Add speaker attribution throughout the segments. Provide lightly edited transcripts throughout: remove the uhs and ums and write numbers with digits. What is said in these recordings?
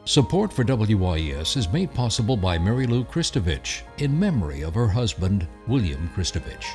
Speaker 1: Support for WYES is made possible by Mary Lou Kristovich in memory of her husband, William Kristovich.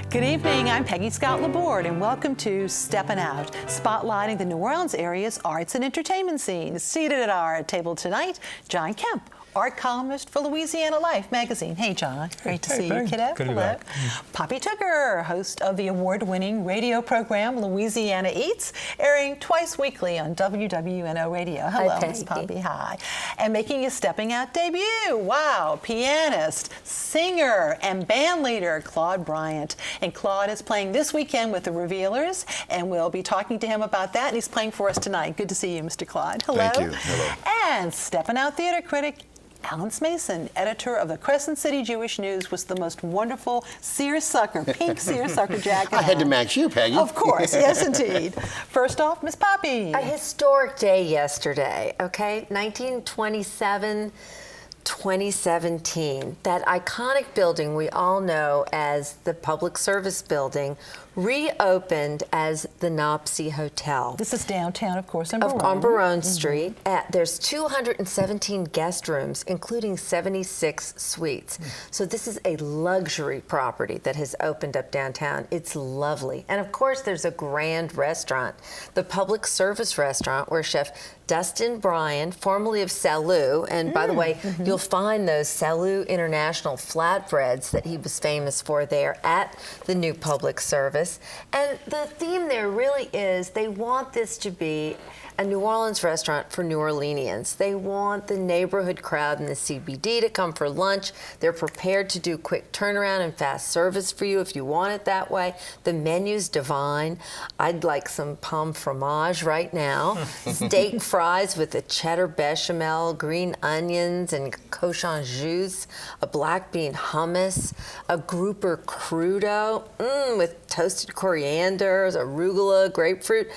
Speaker 2: Good evening, I'm Peggy Scott Laborde, and welcome to Steppin Out, spotlighting the New Orleans area's arts and entertainment scene. Seated at our table tonight, John Kemp, art columnist for Louisiana Life magazine. Hey, John. Great to see you, kiddo.
Speaker 3: Good to be back.
Speaker 2: Poppy Tooker, host of the award-winning radio program Louisiana Eats, airing twice weekly on WWNO Radio. Hello, Miss Poppy. Hi. And making his Stepping Out debut, wow, pianist, singer, and bandleader Claude Bryant. And Claude is playing this weekend with the Revealers, and we'll be talking to him about that, and he's playing for us tonight. Good to see you, Mr. Claude. Hello.
Speaker 4: Thank you. Hello.
Speaker 2: And Steppin Out theater critic Alan Smason, editor of the Crescent City Jewish News, was the most wonderful seersucker, pink seersucker jacket.
Speaker 4: I had to match you, Peggy.
Speaker 2: Of course, yes indeed. First off, Miss Poppy.
Speaker 5: A historic day yesterday, okay? 1927, 2017. That iconic building we all know as the Public Service Building reopened as the NOPSI Hotel.
Speaker 2: This is downtown, of course, on Brien.
Speaker 5: On Brien Street. There's 217 guest rooms, including 76 suites. So this is a luxury property that has opened up downtown. It's lovely. And of course, there's a grand restaurant, the Public Service Restaurant, where Chef Dustin Brien, formerly of Salou, and by the way, you'll find those Salou International flatbreads that he was famous for there at the new Public Service. And the theme there really is they want this to be a New Orleans restaurant for New Orleanians. They want the neighborhood crowd in the CBD to come for lunch. They're prepared to do quick turnaround and fast service for you if you want it that way. The menu's divine. I'd like some pomme fromage right now. Steak fries with a cheddar bechamel, green onions and cochon jus, a black bean hummus, a grouper crudo with toasted corianders, arugula, grapefruit,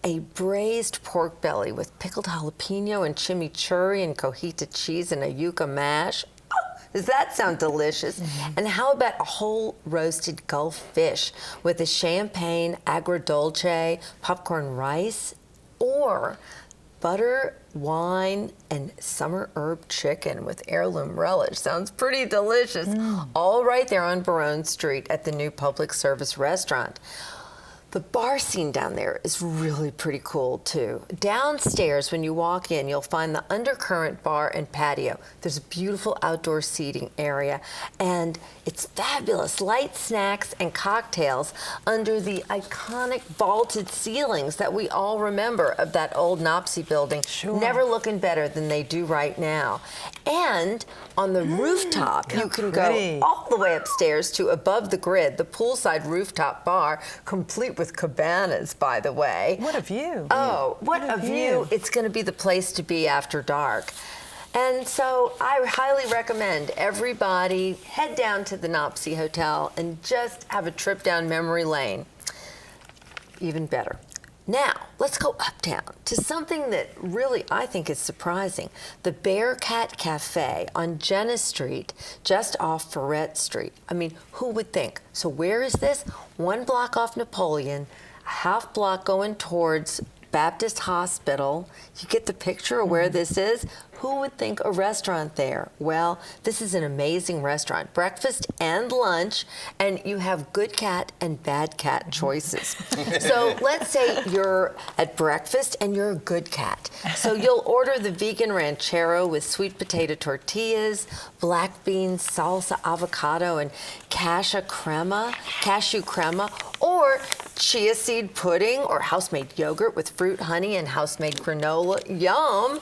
Speaker 5: a braised pork belly with pickled jalapeno and chimichurri and cojita cheese and a yuca mash. Oh, does that sound delicious? And how about a whole roasted Gulf fish with a champagne agrodolce, popcorn rice, or butter, wine, and summer herb chicken with heirloom relish? Sounds pretty delicious. All right there on Brien Street at the new Public Service Restaurant. The bar scene down there is really pretty cool, too. Downstairs, when you walk in, you'll find the UnderCurrent Bar and Patio. There's a beautiful outdoor seating area, and it's fabulous. Light snacks and cocktails under the iconic vaulted ceilings that we all remember of that old NOPSI building.
Speaker 2: Sure.
Speaker 5: Never looking better than they do right now. And on the rooftop, you can go all the way upstairs to above the grid, the poolside rooftop bar, complete with cabanas, by the way.
Speaker 2: What a view.
Speaker 5: Oh, what a view. It's going to be the place to be after dark. And so I highly recommend everybody head down to the NOPSI Hotel and just have a trip down memory lane. Even better. Now, let's go uptown to something that really I think is surprising. The Bearcat Café on Jenna Street, just off Ferret Street. I mean, who would think? So where is this? 1 block off Napoleon, a half block going towards Baptist Hospital. You get the picture of where this is? Who would think a restaurant there? Well, this is an amazing restaurant. Breakfast and lunch, and you have good cat and bad cat choices. So let's say you're at breakfast and you're a good cat. So you'll order the vegan ranchero with sweet potato tortillas, black beans, salsa, avocado, and cashew crema, or chia seed pudding, or house-made yogurt with fruit, honey, and house-made granola. Yum!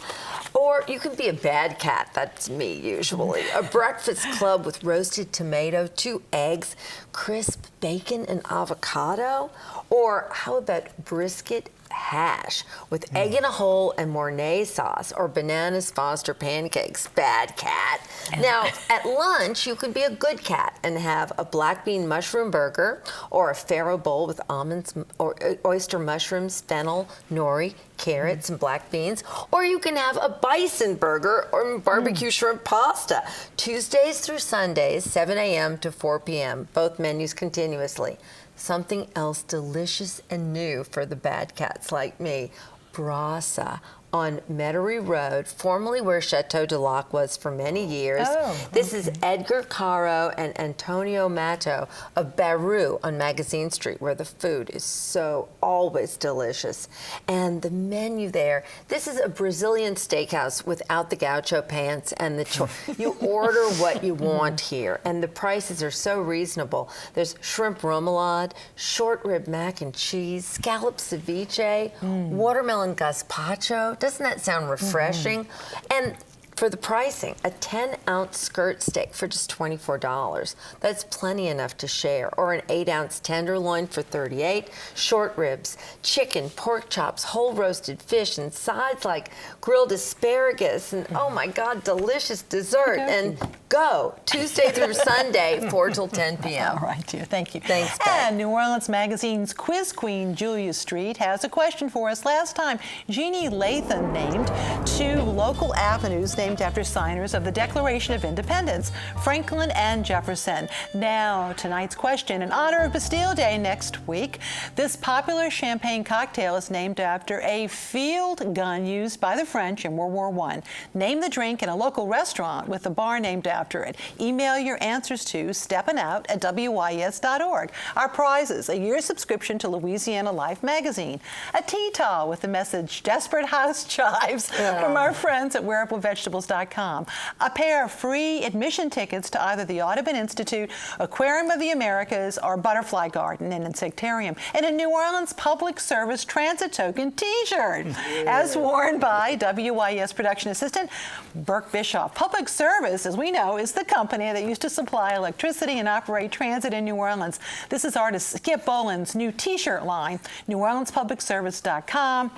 Speaker 5: Or you can be a bad cat, that's me usually. A breakfast club with roasted tomato, 2 eggs, crisp bacon and avocado. Or how about brisket, hash with egg in a hole and Mornay sauce, or bananas Foster pancakes. Bad cat. Now, at lunch, you could be a good cat and have a black bean mushroom burger or a farro bowl with almonds or oyster mushrooms, fennel, nori, carrots, and black beans. Or you can have a bison burger or barbecue shrimp pasta. Tuesdays through Sundays, 7 a.m. to 4 p.m. Both menus continuously. Something else delicious and new for the bad cats like me. Brasa on Metairie Road, formerly where Chateau de Lac was for many years. This is Edgar Caro and Antonio Mato of Baru on Magazine Street, where the food is so always delicious. And the menu there, this is a Brazilian steakhouse without the gaucho pants and the you order what you want here, and the prices are so reasonable. There's shrimp remoulade, short rib mac and cheese, scallop ceviche, watermelon gazpacho. Doesn't that sound refreshing? And for the pricing, a 10-ounce skirt steak for just $24. That's plenty enough to share. Or an 8-ounce tenderloin for $38. Short ribs, chicken, pork chops, whole roasted fish, and sides like grilled asparagus, and oh my God, delicious dessert. And go Tuesday through Sunday, 4 till 10 p.m.
Speaker 2: All right, dear. Thank you.
Speaker 5: Thanks, Dad.
Speaker 2: And New Orleans Magazine's quiz queen, Julia Street, has a question for us. Last time, Jeannie Latham named 2 local avenues named after signers of the Declaration of Independence, Franklin and Jefferson. Now, tonight's question, in honor of Bastille Day next week, this popular champagne cocktail is named after a field gun used by the French in World War I. Name the drink in a local restaurant with a bar named after it. Email your answers to steppinout@wys.org. Our prizes: a year's subscription to Louisiana Life magazine, a tea towel with the message "Desperate House Chives" from our friends at wearableVegetables.com, a pair of free admission tickets to either the Audubon Institute, Aquarium of the Americas, or Butterfly Garden and Insectarium, and a New Orleans Public Service Transit Token T-shirt, as worn by WYS production assistant Burke Bischoff. Public Service, as we know, is the company that used to supply electricity and operate transit in New Orleans. This is artist Skip Boland's new T-shirt line, NewOrleansPublicService.com.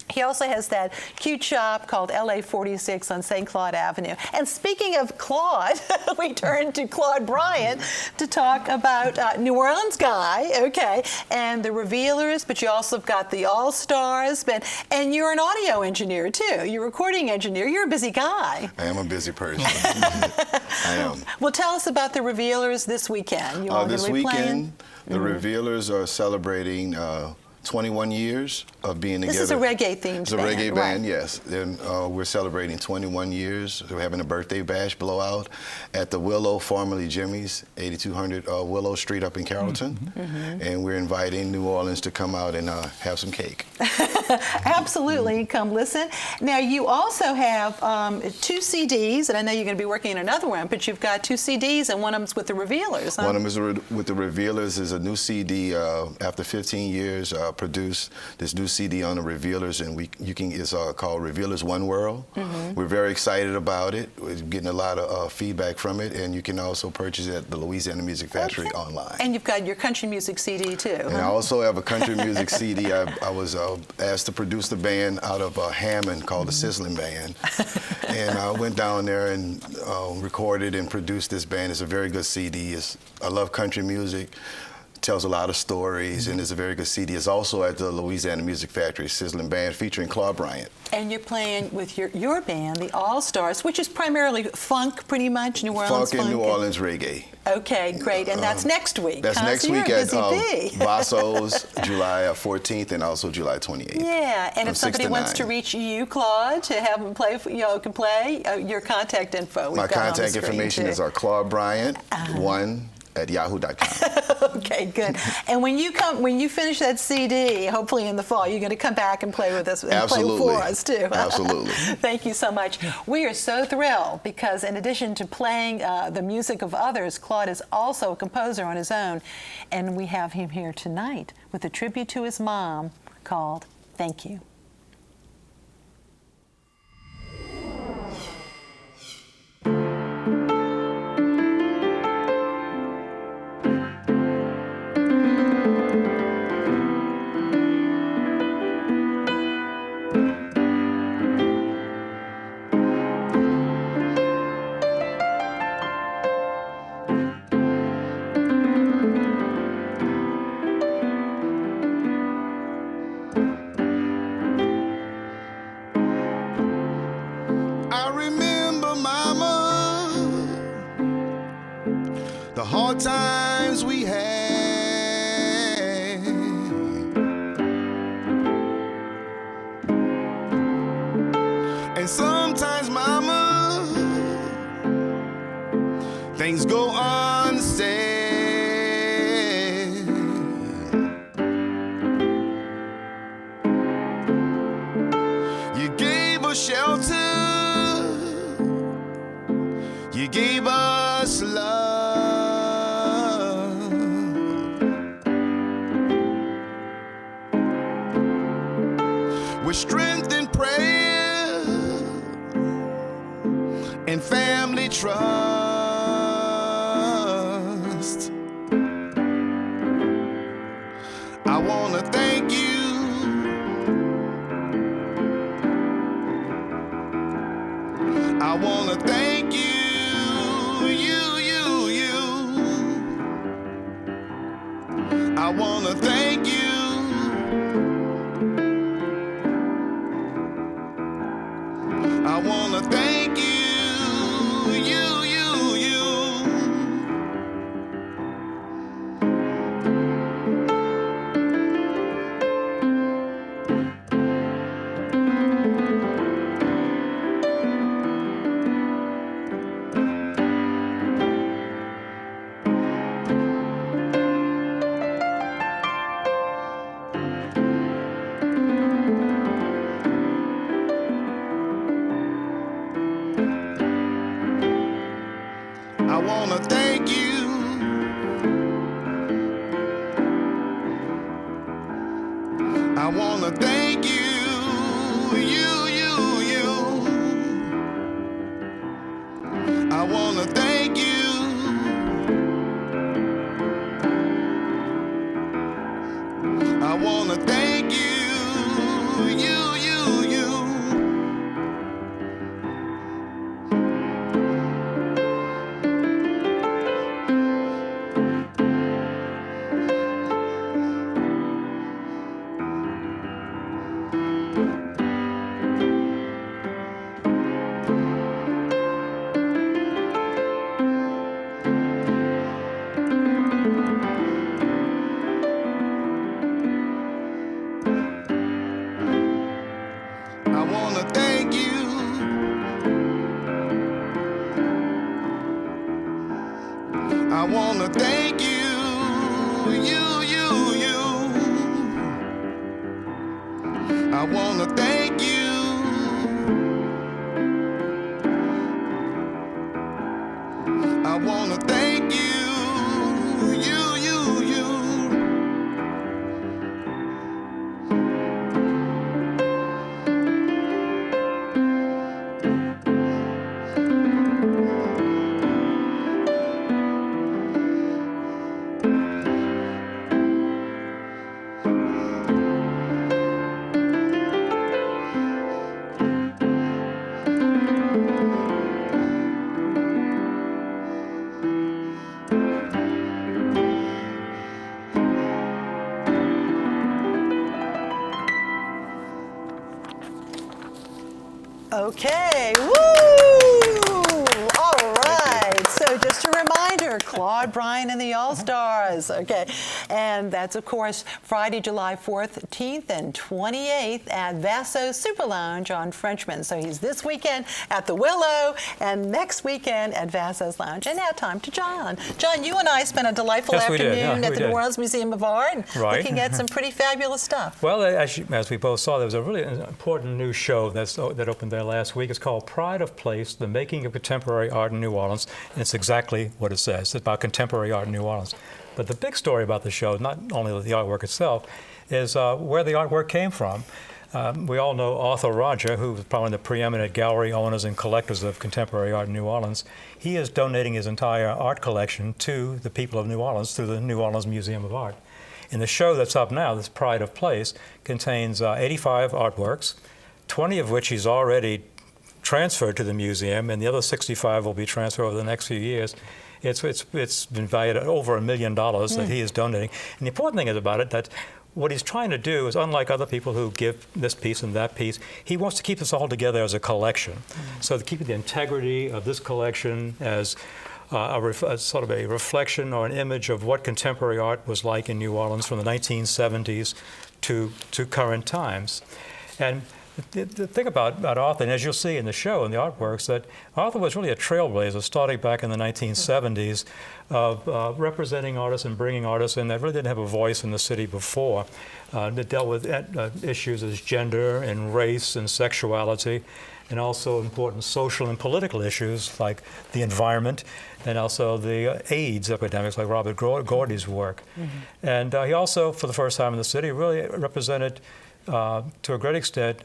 Speaker 2: He also has that cute shop called LA 46 on St. Claude Avenue. And speaking of Claude, we turn to Claude Bryant to talk about New Orleans guy, okay, and the Revealers, but you also have got the All-Stars, and you're an audio engineer too. You're a recording engineer. You're a busy guy.
Speaker 4: I am a busy person. I am.
Speaker 2: Well, tell us about the Revealers this weekend.
Speaker 4: This weekend, the Revealers are celebrating 21 years of being together.
Speaker 2: This is a reggae themed
Speaker 4: It's a
Speaker 2: band,
Speaker 4: reggae
Speaker 2: right.
Speaker 4: band, yes. And we're celebrating 21 years. We're having a birthday bash blowout at the Willow, formerly Jimmy's, 8200 Willow Street up in Carrollton. And we're inviting New Orleans to come out and have some cake.
Speaker 2: Absolutely, come listen. Now, you also have 2 CDs, and I know you're going to be working on another one, but you've got 2 CDs, and one of them's with the Revealers. Huh?
Speaker 4: One of them is with the Revealers. Is a new CD after 15 years. Produced this new CD on the Revealers, and it's called Revealers One World. We're very excited about it. We're getting a lot of feedback from it, and you can also purchase it at the Louisiana Music Factory online.
Speaker 2: And you've got your country music CD too.
Speaker 4: And I also have a country music CD. I was asked to produce the band out of Hammond called the Sizzling Band, and I went down there and recorded and produced this band. It's a very good CD. I love country music. Tells a lot of stories, and it's a very good CD. It's also at the Louisiana Music Factory Sizzling Band featuring Claude Bryant.
Speaker 2: And you're playing with your band, the All-Stars, which is primarily funk, pretty much, New Orleans
Speaker 4: funk. And New Orleans reggae.
Speaker 2: Okay, great. And that's next week.
Speaker 4: That's next
Speaker 2: so
Speaker 4: week
Speaker 2: you're
Speaker 4: at
Speaker 2: Basso's,
Speaker 4: July 14th and also July 28th.
Speaker 2: Yeah, and if somebody wants to reach you, Claude, to have them play, can play, your contact info.
Speaker 4: My contact information is Claude Bryant 1@yahoo.com.
Speaker 2: Okay, good. And when you finish that CD, hopefully in the fall, you're going to come back and play with us and
Speaker 4: Absolutely.
Speaker 2: play for us too.
Speaker 4: Absolutely.
Speaker 2: Thank you so much. We are so thrilled because in addition to playing the music of others, Claude is also a composer on his own, and we have him here tonight with a tribute to his mom called "Thank You."
Speaker 4: hard times we had. And sometimes, mama, things go unsaid. You gave us shelter, you gave us love. With strength and prayer and family trust, I wanna thank you. I wanna thank you. I wanna thank you. I wanna thank you. I wanna thank you. I wanna thank you. I wanna thank you. I wanna thank you. I wanna thank you, I wanna thank you. I wanna thank you,
Speaker 2: Okay, woo! All right, so just a reminder, Claude Bryant and the All-Stars, okay? And that's, of course, Friday, July 14th and 28th at Vaso Super Lounge on Frenchman. So he's this weekend at the Willow and next weekend at Vaso's Lounge. And now time to John. John, you and I spent a delightful afternoon at the New Orleans Museum of Art looking at some pretty fabulous stuff.
Speaker 3: Well, as we both saw, there was a really important new show that opened there last week. It's called Pride of Place, The Making of Contemporary Art in New Orleans. And it's exactly what it says. It's about contemporary art in New Orleans. But the big story about the show, not only the artwork itself, is where the artwork came from. We all know Arthur Roger, who was probably the preeminent gallery owners and collectors of contemporary art in New Orleans. He is donating his entire art collection to the people of New Orleans through the New Orleans Museum of Art. And the show that's up now, this Pride of Place, contains 85 artworks, 20 of which he's already transferred to the museum, and the other 65 will be transferred over the next few years. It's been valued at over $1 million that he is donating. And the important thing is about it that what he's trying to do is, unlike other people who give this piece and that piece, he wants to keep this all together as a collection. So to keep the integrity of this collection as sort of a reflection or an image of what contemporary art was like in New Orleans from the 1970s to current times. And the thing about Arthur, and as you'll see in the show and the artworks, that Arthur was really a trailblazer starting back in the 1970s of representing artists and bringing artists in that really didn't have a voice in the city before. That dealt with issues as gender and race and sexuality, and also important social and political issues like the environment and also the AIDS epidemics like Robert Gordy's work. And he also, for the first time in the city, really represented, to a great extent,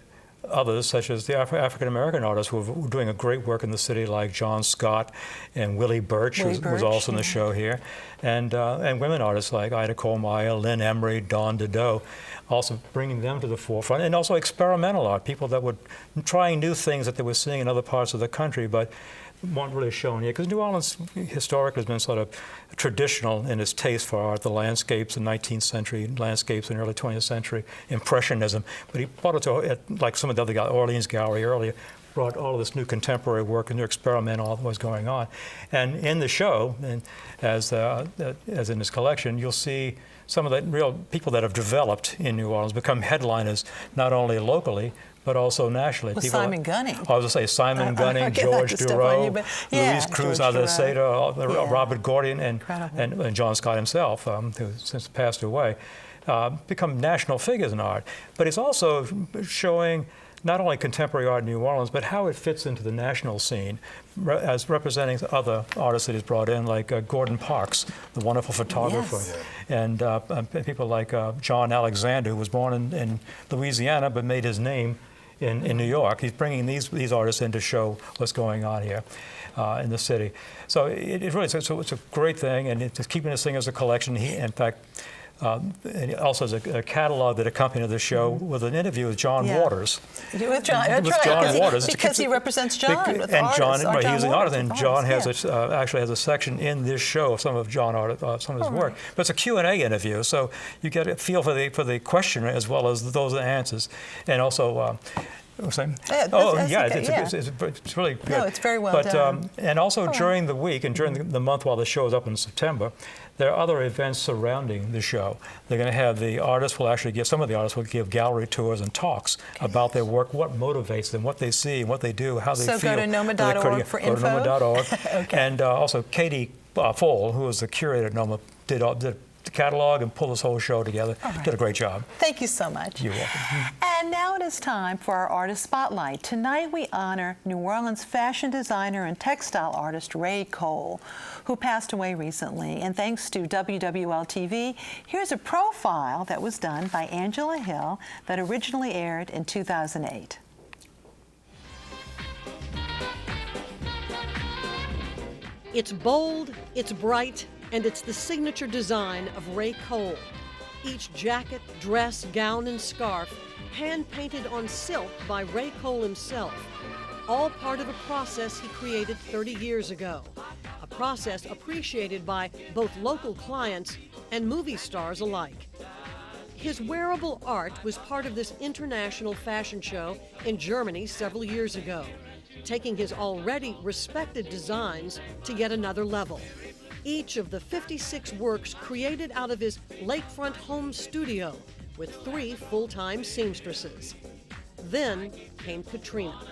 Speaker 3: others, such as the African-American artists who were doing a great work in the city, like John Scott and Willie Birch, who was also in the show here, and women artists like Ida Kohlmeyer, Lynn Emery, Dawn Dideau, also bringing them to the forefront, and also experimental art, people that were trying new things that they were seeing in other parts of the country, but weren't really shown here, because New Orleans historically has been sort of traditional in its taste for art, the landscapes in 19th century, landscapes in early 20th century, Impressionism. But he brought it to, like some of the other guys, Orleans Gallery earlier, brought all of this new contemporary work and new experimental that was going on. And in the show, and as in his collection, you'll see some of the real people that have developed in New Orleans become headliners, not only locally, but also nationally.
Speaker 2: Well, Simon Gunning.
Speaker 3: I was going to say Simon Gunning, George Durow, Luis Cruz Alceda, Robert Gordian, and John Scott himself, who since passed away, become national figures in art. But it's also showing not only contemporary art in New Orleans, but how it fits into the national scene as representing other artists that he's brought in, like Gordon Parks, the wonderful photographer, and people like John Alexander, who was born in Louisiana but made his name in New York. He's bringing these artists in to show what's going on here in the city. So it really it's a great thing, and it's keeping this thing as a collection. In fact, and also has a catalog that accompanied the show with an interview with John Waters.
Speaker 2: With John, Waters. Because he represents John. He was an artist, and John has actually has a section in this show of some of some of his work. But it's a Q&A interview, so you get a feel for the questioner as well as those answers, and also. It's really good. No, it's very well done.
Speaker 3: And also during the week and during the month while the show is up in September, there are other events surrounding the show. They're going to have some of the artists will give gallery tours and talks about their work, what motivates them, what they see, what they do, how they feel.
Speaker 2: So go to NOMA.org for info.
Speaker 3: Go to NOMA.org. And also Katie Foll, who is the curator at NOMA, did the catalog and pull this whole show together. Did a great job.
Speaker 2: Thank you so much.
Speaker 3: You're welcome.
Speaker 2: And now it is time for our Artist Spotlight. Tonight we honor New Orleans fashion designer and textile artist Ray Cole, who passed away recently. And thanks to WWL-TV, here's a profile that was done by Angela Hill that originally aired in 2008.
Speaker 6: It's bold, it's bright, and it's the signature design of Ray Cole. Each jacket, dress, gown, and scarf hand-painted on silk by Ray Cole himself, all part of a process he created 30 years ago, a process appreciated by both local clients and movie stars alike. His wearable art was part of this international fashion show in Germany several years ago, taking his already respected designs to yet another level. Each of the 56 works created out of his lakefront home studio with 3 full-time seamstresses. Then came Katrina.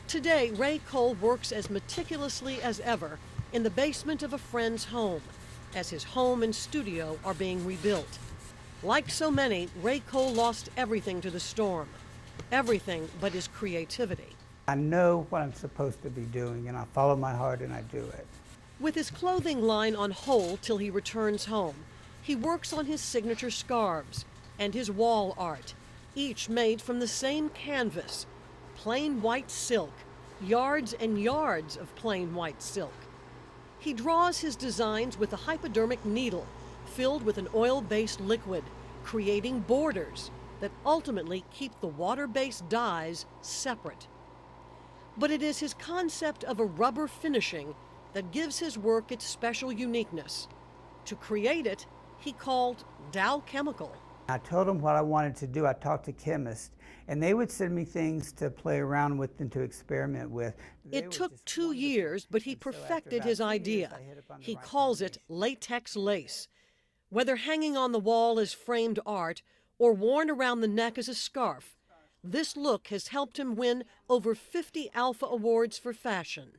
Speaker 6: Today, Ray Cole works as meticulously as ever in the basement of a friend's home, as his home and studio are being rebuilt. Like so many, Ray Cole lost everything to the storm. Everything but his creativity.
Speaker 7: I know what I'm supposed to be doing, and I follow my heart and I do it.
Speaker 6: With his clothing line on hold till he returns home, he works on his signature scarves and his wall art, each made from the same canvas, plain white silk, yards and yards of plain white silk. He draws his designs with a hypodermic needle filled with an oil-based liquid, creating borders that ultimately keep the water-based dyes separate. But it is his concept of a rubber finishing that gives his work its special uniqueness. To create it, he called Dow Chemical.
Speaker 7: I told them what I wanted to do. I talked to chemists, and they would send me things to play around with and to experiment with.
Speaker 6: It took 2 years, but he perfected his idea. He calls it latex lace. Whether hanging on the wall as framed art or worn around the neck as a scarf, this look has helped him win over 50 Alpha Awards for fashion.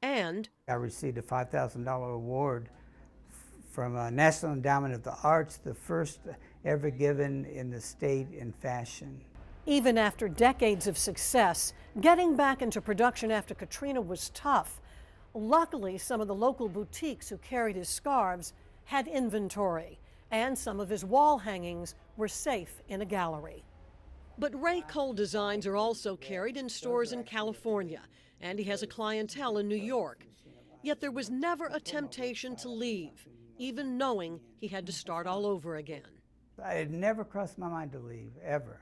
Speaker 6: And
Speaker 7: I received a $5,000 award from National Endowment of the Arts, the first ever given in the state in fashion.
Speaker 6: even after decades of success, getting back into production after Katrina was tough. Luckily, some of the local boutiques who carried his scarves had inventory, and some of his wall hangings were safe in a gallery. But Ray Cole designs are also carried in stores in California, and he has a clientele in New York. Yet there was never a temptation to leave, even knowing he had to start all over again.
Speaker 7: It never crossed my mind to leave, ever.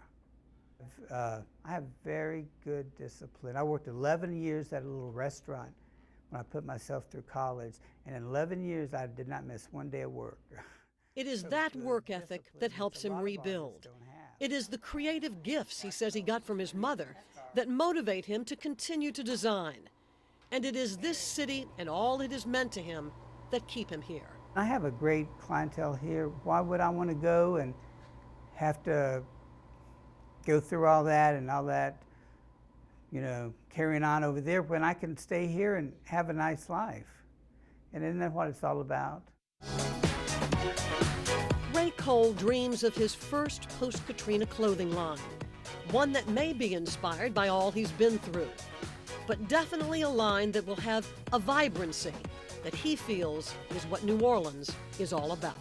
Speaker 7: I have very good discipline. I worked 11 years at a little restaurant when I put myself through college, and in 11 years I did not miss one day of work.
Speaker 6: It is that work ethic that helps him rebuild. It is the creative gifts he says he got from his mother that motivate him to continue to design. And it is this city and all it has meant to him that keep him here.
Speaker 7: I have a great clientele here. Why would I want to go and have to go through all that, you know, carrying on over there when I can stay here and have a nice life? And isn't that what it's all about?
Speaker 6: Ray Cole dreams of his first post-Katrina clothing line, one that may be inspired by all he's been through, but definitely a line that will have a vibrancy that he feels is what New Orleans is all about.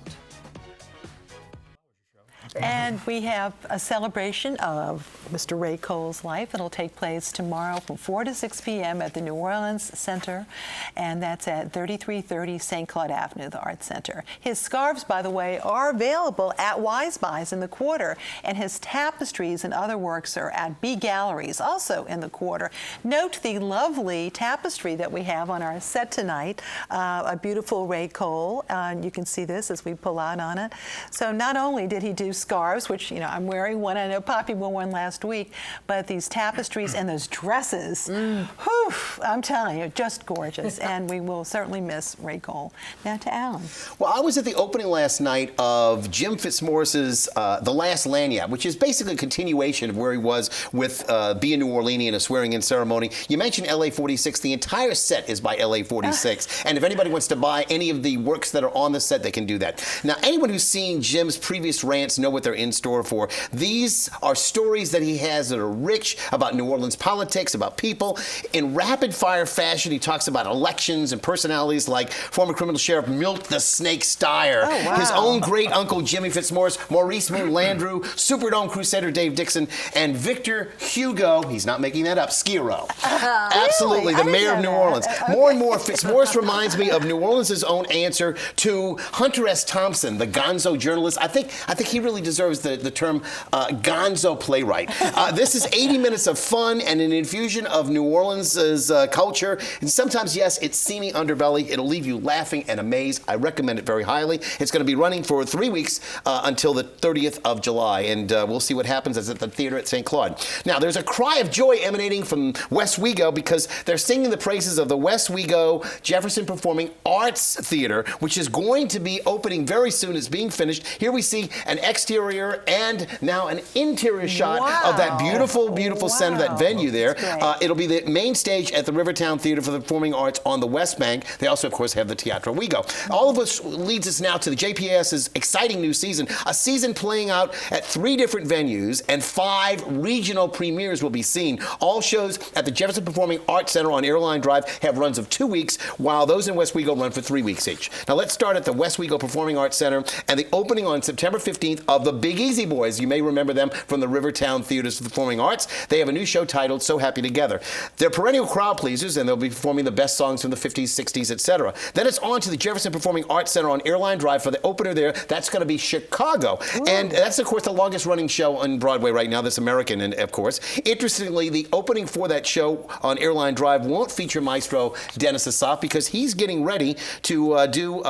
Speaker 2: And we have a celebration of Mr. Ray Cole's life. It'll take place tomorrow from 4 to 6 p.m. at the New Orleans Center, and that's at 3330 St. Claude Avenue, the Arts Center. His scarves, by the way, are available at Wise Buys in the Quarter, and his tapestries and other works are at B Galleries, also in the Quarter. Note the lovely tapestry that we have on our set tonight, a beautiful Ray Cole. You can see this as we pull out on it. So not only did he do scarves, which, you know, I'm wearing one. I know Poppy wore one last week, but these tapestries and those dresses, whew, I'm telling you, just gorgeous. And we will certainly miss Ray Cole. Now to Alan.
Speaker 8: Well, I was at the opening last night of Jim Fitzmaurice's The Last Lanyard, which is basically a continuation of where he was with Being New Orleanian, a swearing-in ceremony. You mentioned LA 46. The entire set is by LA 46. And if anybody wants to buy any of the works that are on the set, they can do that. Now, anyone who's seen Jim's previous rants know what they're in store for. These are stories that he has that are rich about New Orleans politics, about people. In rapid-fire fashion, he talks about elections and personalities like former criminal sheriff Milt the Snake Steyer, his own great-uncle Jimmy Fitzmaurice, Maurice Moon Landrew, Superdome Crusader Dave Dixon, and Victor Hugo, he's not making that up, Skiro. Absolutely, the mayor of New Orleans. More and more, Fitzmaurice reminds me of New Orleans' own answer to Hunter S. Thompson, the gonzo journalist. I think he really deserves the term gonzo playwright. This is 80 minutes of fun and an infusion of New Orleans' culture. And sometimes, yes, it's seamy underbelly. It'll leave you laughing and amazed. I recommend it very highly. It's going to be running for 3 weeks until the 30th of July. And we'll see what happens at the theater at St. Claude. Now, there's a cry of joy emanating from West Wego because they're singing the praises of the West Wego Jefferson Performing Arts Theater, which is going to be opening very soon. It's being finished. Here we see an exterior and now an interior shot of that beautiful, beautiful center, that venue there. It'll be the main stage at the Rivertown Theater for the Performing Arts on the West Bank. They also, of course, have the Teatro Wego. All of which leads us now to the JPAS's exciting new season, a season playing out at 3 different venues, and 5 regional premieres will be seen. All shows at the Jefferson Performing Arts Center on Airline Drive have runs of 2 weeks, while those in West Wego run for 3 weeks each. Now let's start at the West Wego Performing Arts Center and the opening on September 15th of the Big Easy Boys. You may remember them from the Rivertown Theaters of the Performing Arts. They have a new show titled So Happy Together. They're perennial crowd pleasers, and they'll be performing the best songs from the 50s, 60s, etc. Then it's on to the Jefferson Performing Arts Center on Airline Drive for the opener there. That's going to be Chicago. Ooh. And that's, of course, the longest running show on Broadway right now, this American, and of course. Interestingly, the opening for that show on Airline Drive won't feature Maestro Dennis Asaf because he's getting ready to do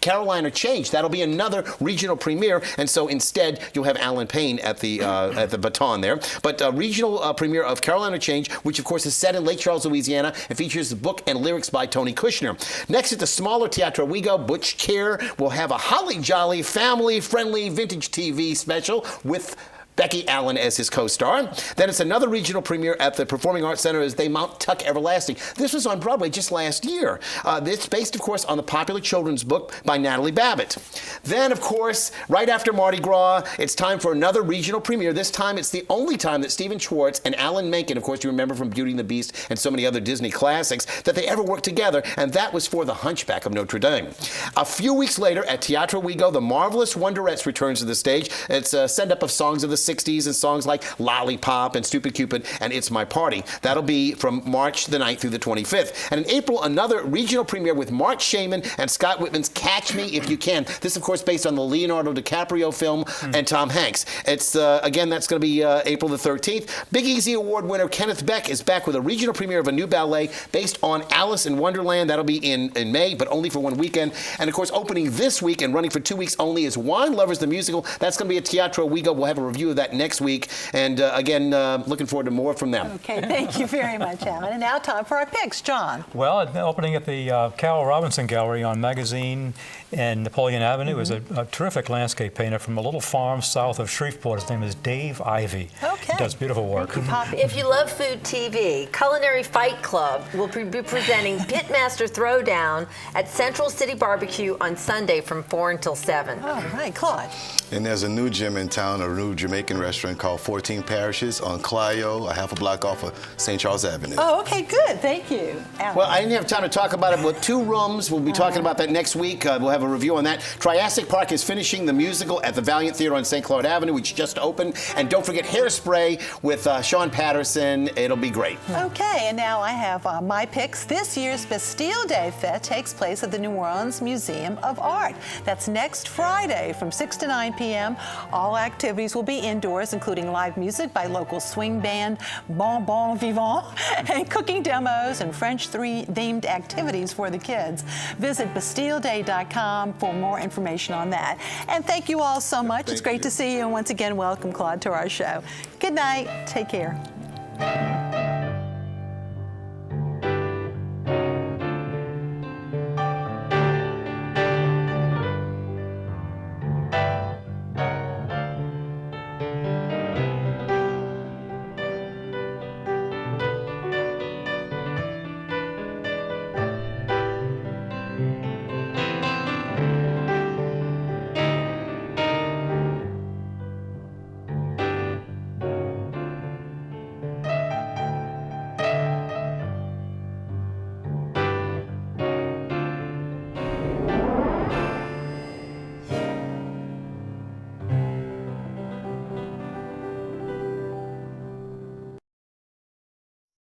Speaker 8: Carolina Change. That'll be another regional premiere, and so instead you'll have Alan Payne at the baton there. But regional premiere of Carolina Change, which of course is set in Lake Charles, Louisiana, and features the book and lyrics by Tony Kushner. Next at the smaller Teatro Ouigo, Butch Care will have a holly jolly, family-friendly vintage TV special with Becky Allen as his co-star. Then it's another regional premiere at the Performing Arts Center as They Mount Tuck Everlasting. This was on Broadway just last year. It's based, of course, on the popular children's book by Natalie Babbitt. Then, of course, right after Mardi Gras, it's time for another regional premiere. This time, it's the only time that Stephen Schwartz and Alan Menken, of course, you remember from Beauty and the Beast and so many other Disney classics, that they ever worked together, and that was for The Hunchback of Notre Dame. A few weeks later, at Teatro Ouigo, The Marvelous Wonderettes returns to the stage. It's a send-up of songs of the 60s and songs like Lollipop and Stupid Cupid and It's My Party. That'll be from March the 9th through the 25th. And in April, another regional premiere with Mark Shaman and Scott Whitman's Catch Me If You Can. This, of course, based on the Leonardo DiCaprio film and Tom Hanks. It's, again, that's going to be April the 13th. Big Easy Award winner Kenneth Beck is back with a regional premiere of a new ballet based on Alice in Wonderland. That'll be in May, but only for one weekend. And, of course, opening this week and running for 2 weeks only is Wine Lovers the Musical. That's going to be at Teatro Ouigo. We'll have a review of that next week. And again, looking forward to more from them.
Speaker 2: Okay, thank you very much, Alan. And now time for our picks. John.
Speaker 3: Well, opening at the Carol Robinson Gallery on Magazine and Napoleon Avenue is a terrific landscape painter from a little farm south of Shreveport. His name is Dave Ivey.
Speaker 2: Okay.
Speaker 3: He does beautiful work.
Speaker 2: Thank you, Poppy.
Speaker 5: If you love food TV, Culinary Fight Club will be presenting Pitmaster Throwdown at Central City Barbecue on Sunday from 4 until 7.
Speaker 2: All right, Claude.
Speaker 4: And there's a new gym in town, a new Jamaican restaurant called 14 Parishes on Clio, a half a block off of St. Charles Avenue.
Speaker 2: Oh, okay, good. Thank you. Alan.
Speaker 8: Well, I didn't have time to talk about it, but 2 rooms. We'll be talking about that next week. We'll have a review on that. Triassic Park is finishing the musical at the Valiant Theater on St. Claude Avenue, which just opened. And don't forget Hairspray with Sean Patterson. It'll be great.
Speaker 2: Okay, and now I have my picks. This year's Bastille Day Fête takes place at the New Orleans Museum of Art. That's next Friday from 6 to 9 p.m. All activities will be indoors, including live music by local swing band Bon Bon Vivant, and cooking demos and French-themed activities for the kids. Visit BastilleDay.com for more information on that. And thank you all so much. It's great to see you. And once again, welcome, Claude, to our show. Good night. Take care.